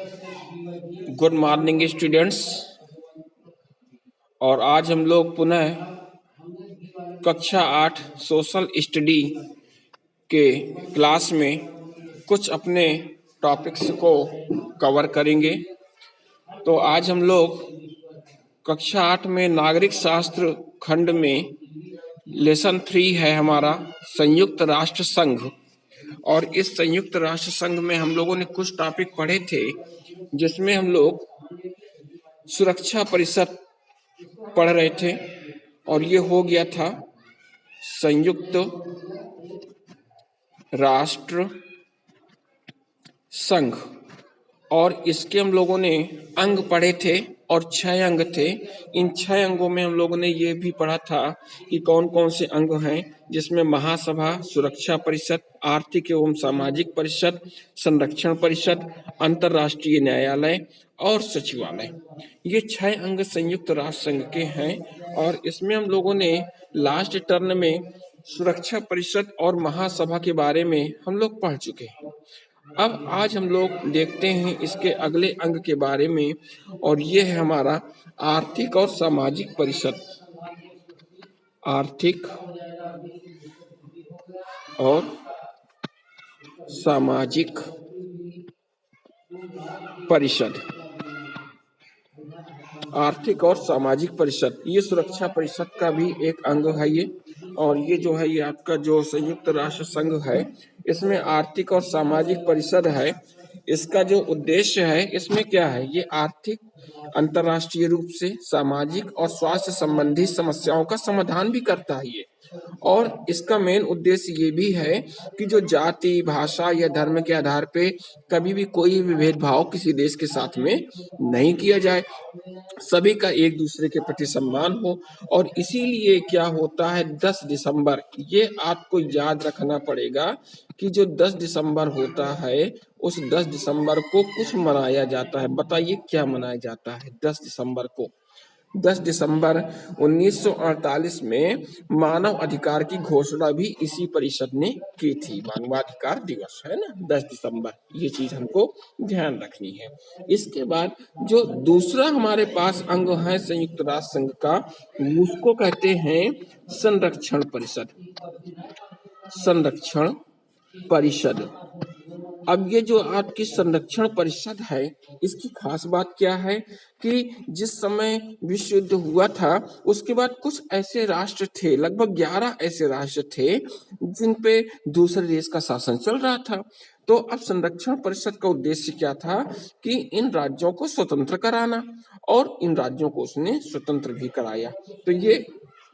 Good morning students. और आज हम लोग पुनः कक्षा 8 सोशल स्टडी के क्लास में कुछ अपने टॉपिक्स को कवर करेंगे। तो आज हम लोग कक्षा 8 में नागरिक शास्त्र खंड में लेसन 3 है हमारा संयुक्त राष्ट्र संघ। और इस संयुक्त राष्ट्र संघ में हम लोगों ने कुछ टॉपिक पढ़े थे, जिसमें हम लोग सुरक्षा परिषद पढ़ रहे थे और ये हो गया था संयुक्त राष्ट्र संघ। और इसके हम लोगों ने अंग पढ़े थे और 6 अंग थे। इन 6 अंगों में हम लोगों ने ये भी पढ़ा था कि कौन कौन से अंग हैं, जिसमें महासभा, सुरक्षा परिषद, आर्थिक एवं सामाजिक परिषद, संरक्षण परिषद, अंतर्राष्ट्रीय न्यायालय और सचिवालय। ये 6 अंग संयुक्त राष्ट्र संघ के हैं। और इसमें हम लोगों ने लास्ट टर्न में सुरक्षा परिषद और महासभा के बारे में हम लोग पढ़ चुके हैं। अब आज हम लोग देखते हैं इसके अगले अंग के बारे में, और ये है हमारा आर्थिक और सामाजिक परिषद। आर्थिक और सामाजिक परिषद। आर्थिक और सामाजिक परिषद ये सुरक्षा परिषद का भी एक अंग है ये। और ये जो है ये आपका जो संयुक्त राष्ट्र संघ है, इसमें आर्थिक और सामाजिक परिषद है। इसका जो उद्देश्य है, इसमें क्या है, ये आर्थिक, अंतर्राष्ट्रीय रूप से सामाजिक और स्वास्थ्य संबंधी समस्याओं का समाधान भी करता है ये। और इसका मेन उद्देश्य ये भी है कि जो जाति, भाषा या धर्म के आधार पे कभी भी कोई भी भेदभाव किसी देश के साथ में नहीं किया जाए, सभी का एक दूसरे के प्रति सम्मान हो। और इसीलिए क्या होता है, 10 दिसंबर, ये आपको याद रखना पड़ेगा कि जो 10 दिसंबर होता है, उस 10 दिसंबर को कुछ मनाया जाता है। बताइए क्या मनाया जाता है 10 दिसंबर को? 10 दिसंबर 1948 में मानव अधिकार की घोषणा भी इसी परिषद ने की थी। मानवाधिकार दिवस है ना, 10 दिसंबर। ये चीज हमको ध्यान रखनी है। इसके बाद जो दूसरा हमारे पास अंग है संयुक्त राष्ट्र संघ का, उसको कहते हैं संरक्षण परिषद। संरक्षण परिषद। अब ये जो आपकी संरक्षण परिषद है, इसकी खास बात क्या है कि जिस समय विश्व युद्ध हुआ था, उसके बाद कुछ ऐसे राष्ट्र थे, लगभग 11 ऐसे राष्ट्र थे जिन पे दूसरे देश का शासन चल रहा था। तो अब संरक्षण परिषद का उद्देश्य क्या था कि इन राज्यों को स्वतंत्र कराना, और इन राज्यों को उसने स्वतंत्र भी कराया। तो ये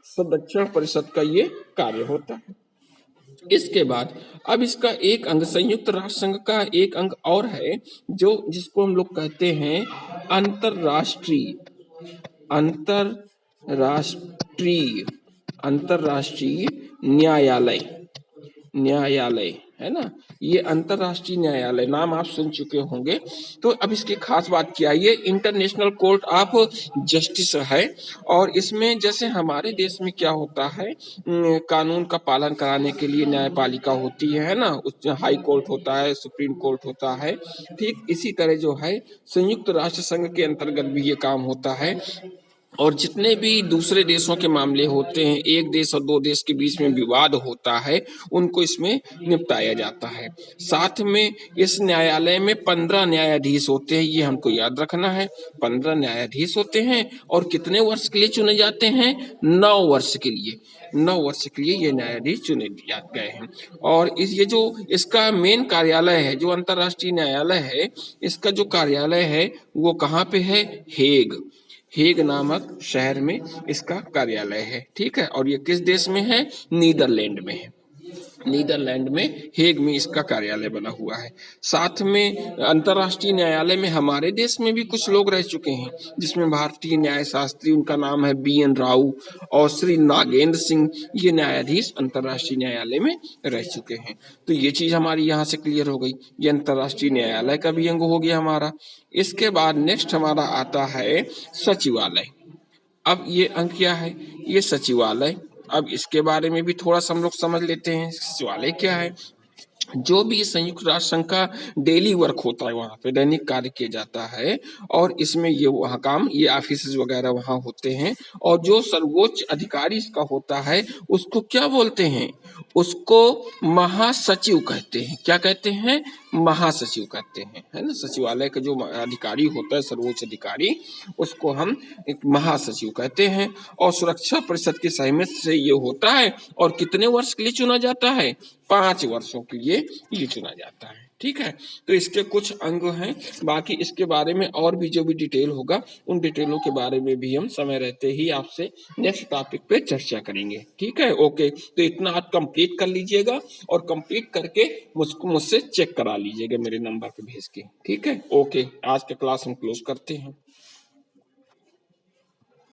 संरक्षण परिषद का ये कार्य होता है। इसके बाद अब इसका एक अंग संयुक्त राष्ट्र संघ का एक अंग और है, जो जिसको हम लोग कहते हैं अंतरराष्ट्रीय अंतरराष्ट्रीय न्यायालय। न्यायालय है ना, ये अंतरराष्ट्रीय न्यायालय, नाम आप सुन चुके होंगे। तो अब इसकी खास बात क्या है, ये इंटरनेशनल कोर्ट ऑफ जस्टिस है। और इसमें जैसे हमारे देश में क्या होता है, कानून का पालन कराने के लिए न्यायपालिका होती है ना, उस हाई कोर्ट होता है, सुप्रीम कोर्ट होता है। ठीक इसी तरह जो है संयुक्त राष्ट्र संघ के अंतर्गत भी ये काम होता है। और जितने भी दूसरे देशों के मामले होते हैं, एक देश और 2 देश के बीच में विवाद होता है, उनको इसमें निपटाया जाता है। साथ में इस न्यायालय में 15 न्यायाधीश होते हैं, ये हमको याद रखना है। 15 न्यायाधीश होते हैं और कितने वर्ष के लिए चुने जाते हैं? 9 वर्ष के लिए। 9 वर्ष के लिए ये न्यायाधीश चुने गए हैं। और ये जो इसका मेन कार्यालय है, जो अंतर्राष्ट्रीय न्यायालय है, इसका जो कार्यालय है वो कहाँ पे है? हेग नामक शहर में इसका कार्यालय है। ठीक है, और ये किस देश में है? नीदरलैंड में है। नीदरलैंड में हेग में इसका कार्यालय बना हुआ है। साथ में अंतर्राष्ट्रीय न्यायालय में हमारे देश में भी कुछ लोग रह चुके हैं, जिसमें भारतीय न्याय शास्त्री, उनका नाम है BN राव, और श्री नागेंद्र सिंह, ये न्यायाधीश अंतर्राष्ट्रीय न्यायालय में रह चुके हैं। तो ये चीज हमारी यहाँ से क्लियर हो गई, ये अंतर्राष्ट्रीय न्यायालय का भी अंग हो गया हमारा। इसके बाद नेक्स्ट हमारा आता है सचिवालय। अब ये अंग क्या है? ये सचिवालय। अब इसके बारे में भी थोड़ा सा हम लोग समझ लेते हैं, सचिवालय क्या है। जो भी संयुक्त राष्ट्र संघ का डेली वर्क होता है, वहां पे दैनिक कार्य किया जाता है, और इसमें ये वहाँ काम, ये ऑफिस वगैरह वहां होते हैं। और जो सर्वोच्च अधिकारी इसका होता है, उसको क्या बोलते हैं? उसको महासचिव कहते हैं। क्या कहते हैं? महासचिव कहते हैं, है ना। सचिवालय का जो अधिकारी होता है, सर्वोच्च अधिकारी, उसको हम एक महासचिव कहते हैं। और सुरक्षा परिषद की सहमति से ये होता है। और कितने वर्ष के लिए चुना जाता है? 5 वर्षों के लिए ये चुना जाता है। ठीक है, तो इसके कुछ अंग हैं। बाकी इसके बारे में और भी जो भी डिटेल होगा, उन डिटेलों के बारे में भी हम समय रहते ही आपसे नेक्स्ट टॉपिक पे चर्चा करेंगे। ठीक है, ओके। तो इतना आप कंप्लीट कर लीजिएगा, और कंप्लीट करके मुझसे चेक करा लीजिएगा मेरे नंबर पे भेज के। ठीक है, ओके। आज का क्लास हम क्लोज करते हैं।